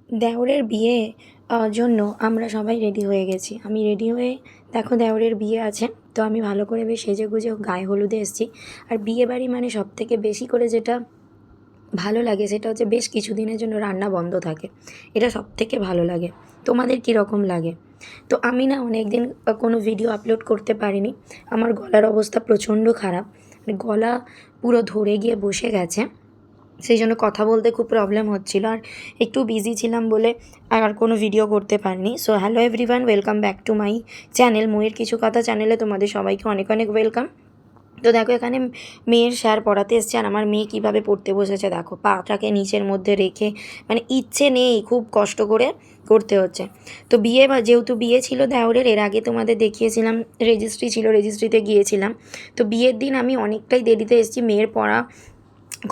দেওরের বিয়ে জন্য আমরা সবাই রেডি হয়ে গেছি। আমি রেডি হয়ে দেখো দেওরের বিয়ে আছে, তো আমি ভালো করে বেশ সেজেগুজে গায়ে হলুদে এসেছি। আর বিয়েবাড়ি মানে সবথেকে বেশি করে যেটা ভালো লাগে সেটা হচ্ছে বেশ কিছুদিনের জন্য রান্না বন্ধ থাকে। এটা সবথেকে ভালো লাগে। তোমাদের কীরকম লাগে? তো আমি না অনেক দিন কোনো ভিডিও আপলোড করতে পারিনি। আমার গলার অবস্থা প্রচণ্ড খারাপ, মানে গলা পুরো ধরে গিয়ে বসে গেছে। সেই জন্য কথা বলতে খুব প্রবলেম হচ্ছিলো, আর একটু বিজি ছিলাম বলে আর কোনো ভিডিও করতে পারিনি। So hello everyone, welcome back to my channel ময়ের কিছু কথা চ্যানেলে তোমাদের সবাইকে অনেক অনেক ওয়েলকাম। তো দেখো এখানে মেয়ের স্যার পড়াতে এসছে, আর আমার মেয়ে কীভাবে পড়তে বসেছে দেখো, পাটাকে নিচের মধ্যে রেখে, মানে ইচ্ছে নেই, খুব কষ্ট করে করতে হচ্ছে। তো বিয়ে যেহেতু বিয়ে ছিল দেওরের, এর আগে তোমাদের দেখিয়েছিলাম রেজিস্ট্রি ছিল, রেজিস্ট্রিতে গিয়েছিলাম। তো বিয়ের দিন আমি অনেকটাই দেরিতে এসেছি, মেয়ের পড়া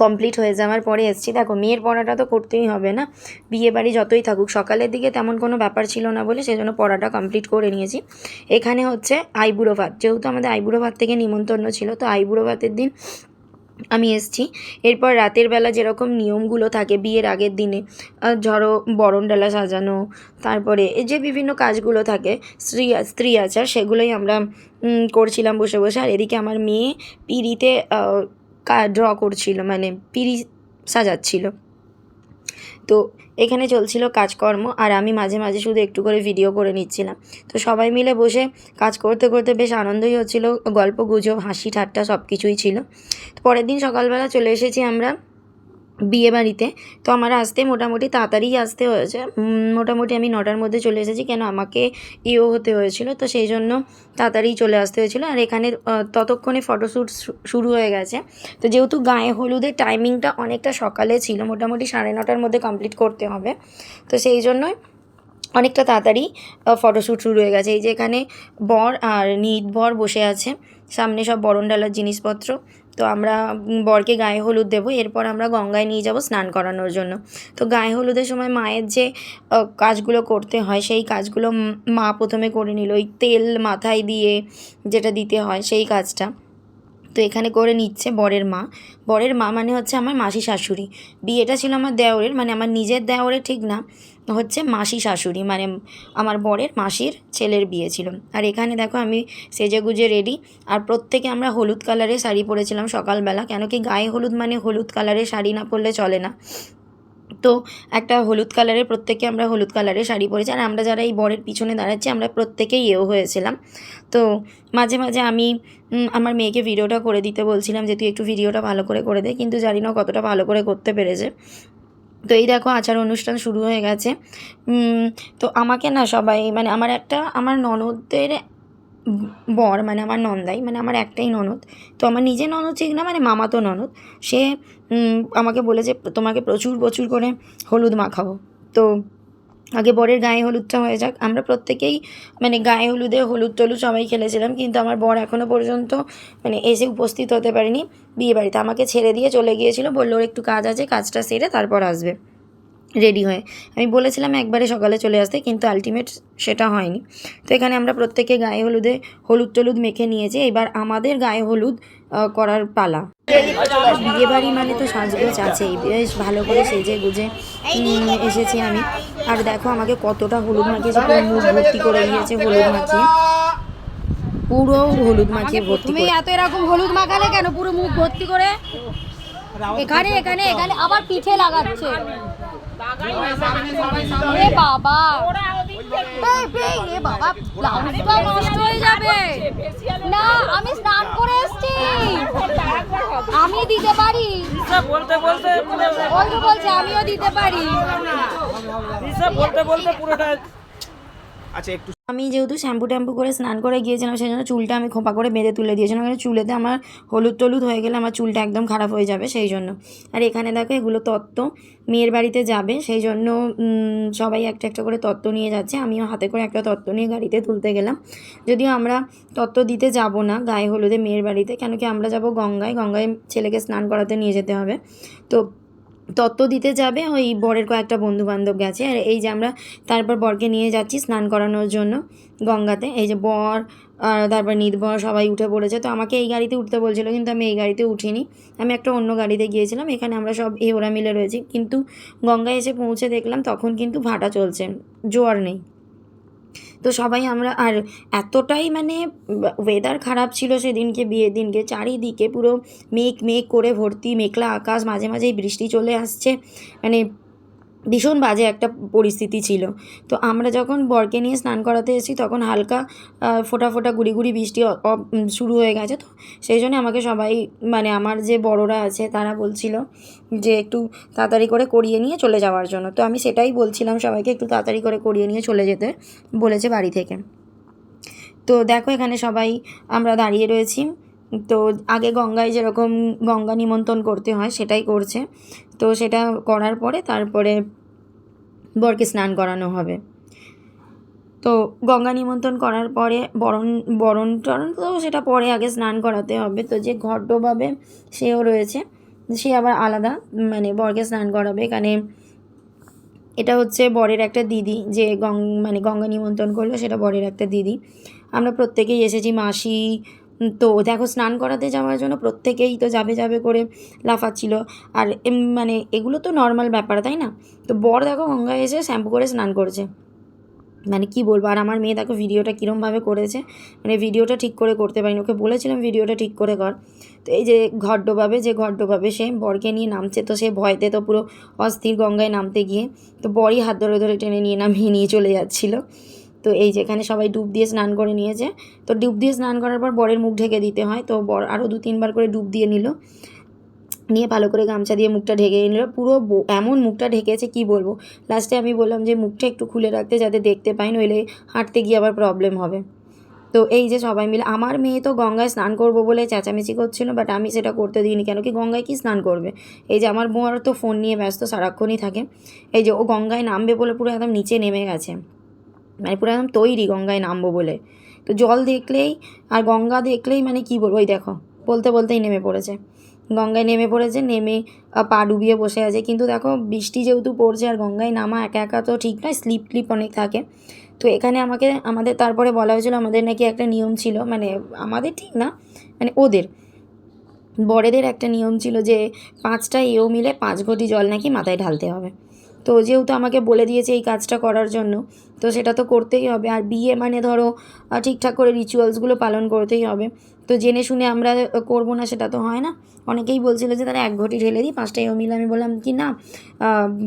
কমপ্লিট হয়ে যাওয়ার পরে এসেছি। দেখো মেয়ের পড়াটা তো করতেই হবে না, বিয়ে বাড়ি যতই থাকুক। সকালের দিকে তেমন কোনো ব্যাপার ছিল না বলে সেজন্য পড়াটা কমপ্লিট করে নিয়েছি। এখানে হচ্ছে আইবুড়ো ভাত, যেহেতু আমাদের আইবুড়ো ভাত থেকে নিমন্ত্রণ ছিল, তো আইবুড়ো ভাতের দিন আমি এসেছি। এরপর রাতের বেলা যেরকম নিয়মগুলো থাকে বিয়ের আগের দিনে, ধরো বরণডালা সাজানো, তারপরে এই যে বিভিন্ন কাজগুলো থাকে, স্ত্রী আচার, সেগুলোই আমরা করছিলাম বসে বসে। আর এদিকে আমার মেয়ে পিঁড়িতে ড্র করছিল, মানে পিঁড়ি সাজাচ্ছিল। তো এখানে চলছিল কাজকর্ম, আর আমি মাঝে মাঝে শুধু একটু করে ভিডিও করে নিচ্ছিলাম। তো সবাই মিলে বসে কাজ করতে করতে বেশ আনন্দই হচ্ছিল, গল্প গুজব হাসি ঠাট্টা সব কিছুই ছিল। তো পরের দিন সকালবেলা চলে এসেছি আমরা বিয়েবাড়িতে। তো আমার আসতে মোটামুটি তাড়াতাড়িই আসতে হয়েছে, মোটামুটি আমি 9টার মধ্যে চলে এসেছি, কেন আমাকে ইও হতে হয়েছিল, তো সেই জন্য তাড়াতাড়ি চলে আসতে হয়েছিলো। আর এখানে ততক্ষণে ফটোশ্যুট শুরু হয়ে গেছে। তো যেহেতু গায়ে হলুদের টাইমিংটা অনেকটা সকালে ছিল, মোটামুটি 9:30টার মধ্যে কমপ্লিট করতে হবে, তো সেই জন্যই অনেকটা তাড়াতাড়ি ফটোশ্যুট শুরু হয়ে গেছে। এই যে এখানে বর আর নিট বর বসে আছে, সামনে সব বরণডালার জিনিসপত্র। তো আমরা বরকে গায়ে হলুদ দেবো, এরপর আমরা গঙ্গায় নিয়ে যাব স্নান করানোর জন্য। তো গায়ে হলুদের সময় মায়ের যে কাজগুলো করতে হয় সেই কাজগুলো মা প্রথমে করে নিল, ওই তেল মাথায় দিয়ে যেটা দিতে হয় সেই কাজটা। তো এখানে করে নিচ্ছে বরের মা। বরের মা মানে হচ্ছে আমার মাসি শাশুড়ি। বিয়েটা ছিল আমার দেওরের, মানে আমার নিজের দেওরের ঠিক না, হচ্ছে মাসি শাশুড়ি, মানে আমার বরের মাসির ছেলের বিয়ে ছিল। আর এখানে দেখো আমি সেজেগুজে রেডি, আর প্রত্যেকে আমরা হলুদ কালারের শাড়ি পরেছিলাম সকালবেলা, কেন কি গায়ে হলুদ মানে হলুদ কালারের শাড়ি না পরলে চলে না। তো একটা হলুদ কালারের, প্রত্যেকে আমরা হলুদ কালারের শাড়ি পরেছি। আর আমরা যারা এই বরের পিছনে দাঁড়াচ্ছি আমরা প্রত্যেকেই হয়েছিলাম। তো মাঝে মাঝে আমি আমার মেয়েকে ভিডিওটা করে দিতে বলছিলাম যে তুই একটু ভিডিওটা ভালো করে করে দে, কিন্তু জানি না কতটা ভালো করে করতে পেরেছে। তো এই দেখো আচার অনুষ্ঠান শুরু হয়ে গেছে। তো আমাকে না সবাই, মানে আমার ননদের বর, মানে আমার নন্দাই, মানে আমার একটাই ননদ। তো আমার নিজের ননদ ঠিক না, মানে মামাতো ননদ, সে আমাকে বলেছে তোমাকে প্রচুর প্রচুর করে হলুদ মাখাবো। তো আগে বরের গায়ে হলুদটা হয়ে যাক। আমরা প্রত্যেকেই মানে গায়ে হলুদে হলুদ টলুদ সবাই খেলেছিলাম, কিন্তু আমার বর এখনও পর্যন্ত মানে এসে উপস্থিত হতে পারেনি বিয়েবাড়িতে। আমাকে ছেড়ে দিয়ে চলে গিয়েছিল, বললো ওর একটু কাজ আছে, কাজটা সেরে তারপর আসবে রেডি হয়ে। আমি বলেছিলাম একবারে সকালে চলে আসতে, কিন্তু আলটিমেট সেটা হয়নি। তো এখানে আমরা প্রত্যেকে গায়ে হলুদে হলুদ টলুদ মেখে নিয়েছি, এবার আমাদের গায়ে হলুদ করার পালা। বিয়ে বাড়ি মানে তো সাজগোজ আছেই, বেশ ভালো করে সেজে গুজে এসেছি আমি। আর দেখো আমাকে কতটা হলুদ মাখিয়েছে, পুরো মুখ ভর্তি করে দিয়েছে হলুদ মাখিয়ে, পুরো হলুদ মাখিয়ে ভর্তি করে। এত এরকম হলুদ মাখালে কেন পুরো মুখ ভর্তি করে? এখানে এখানে এখানে আবার পিঠে লাগাচ্ছে। এ বাবা, এ বাবা, ব্লাউজটা নষ্ট হয়ে যাবে। না আমি স্নান করে এসেছি, আমি দিতে পারি। বলতে বলতে ওই তো বলছে আমিও দিতে পারি। বলতে বলতে পুরোটা। আচ্ছা একটু, আমি যেহেতু শ্যাম্পু ট্যাম্পু করে স্নান করে গিয়েছিলাম, সেই জন্য চুলটা আমি খোপা করে বেঁধে তুলে দিয়েছিলাম, কারণ চুলেতে আমার হলুদ টলুদ হয়ে গেলে আমার চুলটা একদম খারাপ হয়ে যাবে সেই জন্য। আর এখানে দেখো এগুলো তত্ত্ব, মেয়ের বাড়িতে যাবে সেই জন্য সবাই একটা একটা করে তত্ত্ব নিয়ে যাচ্ছে। আমিও হাতে করে একটা তত্ত্ব নিয়ে গাড়িতে তুলতে গেলাম। যদিও আমরা তত্ত্ব দিতে যাব না গায়ে হলুদে মেয়ের বাড়িতে, কেন কি আমরা যাব গঙ্গায়, গঙ্গায় ছেলেকে স্নান করাতে নিয়ে যেতে হবে। তো তত্ত্ব দিতে যাবে, ওই বরের কয়েকটা বন্ধুবান্ধব গেছে। আর এই যে আমরা তারপর বরকে নিয়ে যাচ্ছি স্নান করানোর জন্য গঙ্গাতে। এই যে বর আর তারপর নির্ভর সবাই উঠে পড়েছে। তো আমাকে এই গাড়িতে উঠতে বলছিল, কিন্তু আমি এই গাড়িতে উঠিনি, আমি একটা অন্য গাড়িতে গিয়েছিলাম। এখানে আমরা সব ওরা মিলে রয়েছি, কিন্তু গঙ্গায় এসে পৌঁছে দেখলাম তখন কিন্তু ভাটা চলছে, জোয়ার নেই। তো সবাই আমরা, আর এতটাই মানে ওয়েদার খারাপ ছিল সেদিনকে, বিয়ের দিনকে, চারিদিকে পুরো মেঘ মেঘ করে ভর্তি, মেঘলা আকাশ, মাঝে মাঝেই বৃষ্টি চলে আসছে, মানে ভীষণ বাজে একটা পরিস্থিতি ছিল। তো আমরা যখন বরকে নিয়ে স্নান করাতে এসেছি তখন হালকা ফোঁটা ফোঁটা গুড়ি গুড়ি বৃষ্টি শুরু হয়ে গেছে। তো সেই জন্য আমাকে সবাই, মানে আমার যে বড়রা আছে তারা বলছিল যে একটু তাড়াতাড়ি করে করিয়ে নিয়ে চলে যাওয়ার জন্য। তো আমি সেটাই বলছিলাম সবাইকে, একটু তাড়াতাড়ি করে করিয়ে নিয়ে চলে যেতে বলেছে বাড়ি থেকে। তো দেখো এখানে সবাই আমরা দাঁড়িয়ে রয়েছি। তো আগে গঙ্গায় যেরকম গঙ্গা নিমন্ত্রণ করতে হয় সেটাই করছে। তো সেটা করার পরে তারপরে বরকে স্নান করানো হবে। তো গঙ্গা নিমন্ত্রণ করার পরে বরণ বরণ টরণ তো সেটা পরে, আগে স্নান করাতে হবে। তো যে ঘট ডোবাবে সেও রয়েছে, সে আবার আলাদা, মানে বরকে স্নান করাবে। এখানে এটা হচ্ছে বরের একটা দিদি, যে মানে গঙ্গা নিমন্ত্রণ করলো সেটা বরের একটা দিদি। আমরা প্রত্যেকেই এসেছি, মাসি। তো দেখো স্নান করাতে যাওয়ার জন্য প্রত্যেকেই তো যাবে যাবে করে লাফাচ্ছিল। আর মানে এগুলো তো নর্মাল ব্যাপার, তাই না? তো বর দেখো গঙ্গায় এসে শ্যাম্পু করে স্নান করছে, মানে কি বলবো। আর আমার মেয়ে দেখো ভিডিওটা কীরমভাবে করেছে, মানে ভিডিওটা ঠিক করে করতে পারিনি, ওকে বলেছিলাম ভিডিওটা ঠিক করে কর। তো এই যে ঘট ডোবাবে সে বরকে নিয়ে নামছে, তো সে ভয়তে তো পুরো অস্থির গঙ্গায় নামতে গিয়ে। তো বরই হাত ধরে ধরে টেনে নিয়ে নামিয়ে নিয়ে চলে যাচ্ছিলো। তো এই যেখানে সবাই ডুব দিয়ে স্নান করে নিয়েছে। তো ডুব দিয়ে স্নান করার পর বরের মুখ ঢেকে দিতে হয়। তো বর আরও 2-3 বার করে ডুব দিয়ে নিয়ে ভালো করে গামছা দিয়ে মুখটা ঢেকে নিল। পুরো এমন মুখটা ঢেকেছে কি বলবো। লাস্টে আমি বললাম যে মুখটা একটু খুলে রাখতে, যাতে দেখতে পাই, নইলে হাঁটতে গিয়ে আবার প্রবলেম হবে। তো এই যে সবাই মিলে, আমার মেয়ে তো গঙ্গায় স্নান করবো বলে চেঁচামেচি করছিল, বাট আমি সেটা করতে দিইনি। কেন কি, গঙ্গায় কি স্নান করবে? এই যে আমার বর তো ফোন নিয়ে ব্যস্ত সারাক্ষণই থাকে। এই যে ও গঙ্গায় নামবে বলে পুরো একদম নিচে নেমে গেছে, মানে পুরো একদম তৈরি গঙ্গায় নামবো বলে। তো জল দেখলেই আর গঙ্গা দেখলেই মানে কি বলবো, ওই দেখো বলতে বলতেই নেমে পড়েছে, গঙ্গায় নেমে পড়েছে, নেমে পা ডুবিয়ে বসে আছে। কিন্তু দেখো বৃষ্টি যেহেতু পড়ছে, আর গঙ্গায় নামা একা একা তো ঠিক নয়, স্লিপ টিপ অনেক থাকে। তো এখানে আমাদের তারপরে বলা হয়েছিল, আমাদের নাকি একটা নিয়ম ছিল, মানে আমাদের ঠিক না, মানে ওদের বড়েদের একটা নিয়ম ছিল যে 5টা এও মিলে 5 ঘটি জল নাকি মাথায় ঢালতে হবে। তো যেহেতু আমাকে বলে দিয়েছে এই কাজটা করার জন্য, তো সেটা তো করতেই হবে। আর বিয়ে মানে ধরো ঠিকঠাক করে রিচুয়ালসগুলো পালন করতেই হবে। তো জেনে শুনে আমরা করবো না সেটা তো হয় না। অনেকেই বলছিল যে তারা 1 ঘটি ঢেলে দিই 5টা এও মিলে। আমি বললাম কি না,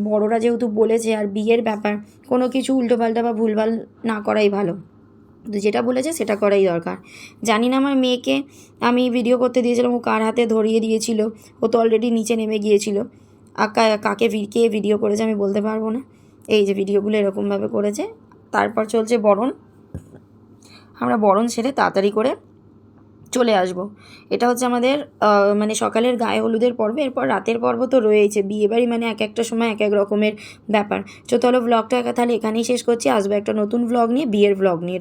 বড়রা যেহেতু বলেছে, আর বিয়ের ব্যাপার, কোনো কিছু উল্টোপাল্টা বা ভুলভাল না করাই ভালো। তো যেটা বলেছে সেটা করাই দরকার। জানি না আমার মেয়েকে আমি ভিডিও করতে দিয়েছিলাম, ও কার হাতে ধরিয়ে দিয়েছিল, ও তো অলরেডি নিচে নেমে গিয়েছিল। কাকে কে ভিডিও করেছে আমি বলতে পারবো না। এই যে ভিডিওগুলো এরকমভাবে করেছে। তারপর চলছে বরণ। আমরা বরণ সেরে তাড়াতাড়ি করে চলে আসব। এটা হচ্ছে আমাদের মানে সকালের গায়ে হলুদের পর্ব। এরপর রাতের পর্ব তো রয়েছে। বিয়েবাড়ি মানে এক একটা সময় এক এক রকমের ব্যাপার। চলো ব্লগটা তাহলে এখানেই শেষ করছি। আসবো একটা নতুন ভ্লগ নিয়ে, বিয়ের ভ্লগ নিয়ে।